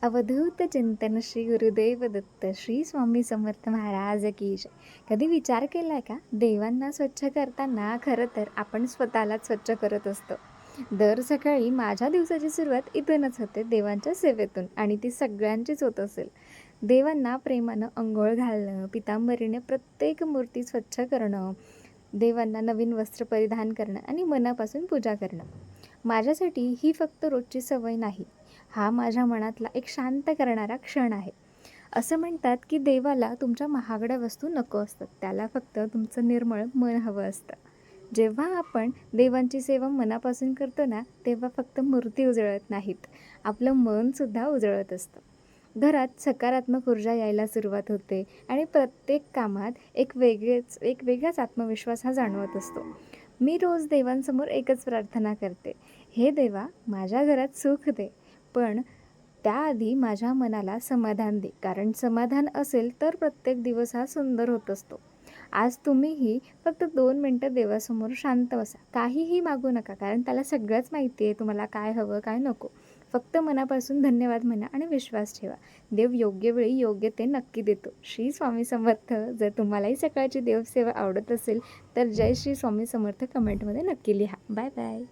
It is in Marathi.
अवधूत चिंतन श्री गुरुदेव दत्त श्री स्वामी समर्थ महाराज की जय. कधी विचार केलाय का, देवांना स्वच्छ करताना खरं तर आपण स्वतःलाच स्वच्छ करत असतो. दर सकाळी माझ्या दिवसाची सुरुवात इथूनच होते, देवांच्या सेवेतून, आणि ती सगळ्यांचीच होत असेल. देवांना प्रेमानं अंघोळ घालणं, पितांबरीने प्रत्येक मूर्ती स्वच्छ करणं, देवांना नवीन वस्त्र परिधान करणं आणि मनापासून पूजा करणं. माझ्यासाठी ही फक्त रोजची सवय नाही, हा माझ्या मनातला एक शांत करणारा क्षण आहे. असं म्हणतात की देवाला तुमच्या महागड्या वस्तू नको असतात, त्याला फक्त तुमचं निर्मळ मन हवं असतं. जेव्हा आपण देवांची सेवा मनापासून करतो ना, तेव्हा फक्त मूर्ती उजळत नाहीत, आपलं मनसुद्धा उजळत असतं. घरात सकारात्मक ऊर्जा यायला सुरुवात होते आणि प्रत्येक कामात एक वेगळाच आत्मविश्वास हा जाणवत असतो. मी रोज देवांसमोर एकच प्रार्थना करते, हे देवा, माझ्या घरात सुख दे, पण त्याआधी माझ्या मनाला समाधान दे, कारण समाधान असेल तर प्रत्येक दिवस हा सुंदर होत असतो. आज तुम्हीही फक्त 2 मिनटं देवासमोर शांत बसा, काहीही मागू नका, कारण त्याला सगळंच माहिती आहे तुम्हाला काय हवं काय नको. फक्त मनापासून धन्यवाद म्हणा आणि विश्वास ठेवा, देव योग्य वेळी योग्य ते नक्की देतो. श्री स्वामी समर्थ. जर तुम्हालाही सकाळची देवसेवा आवडत असेल तर जय श्री स्वामी समर्थ कमेंटमध्ये नक्की लिहा. Bye bye.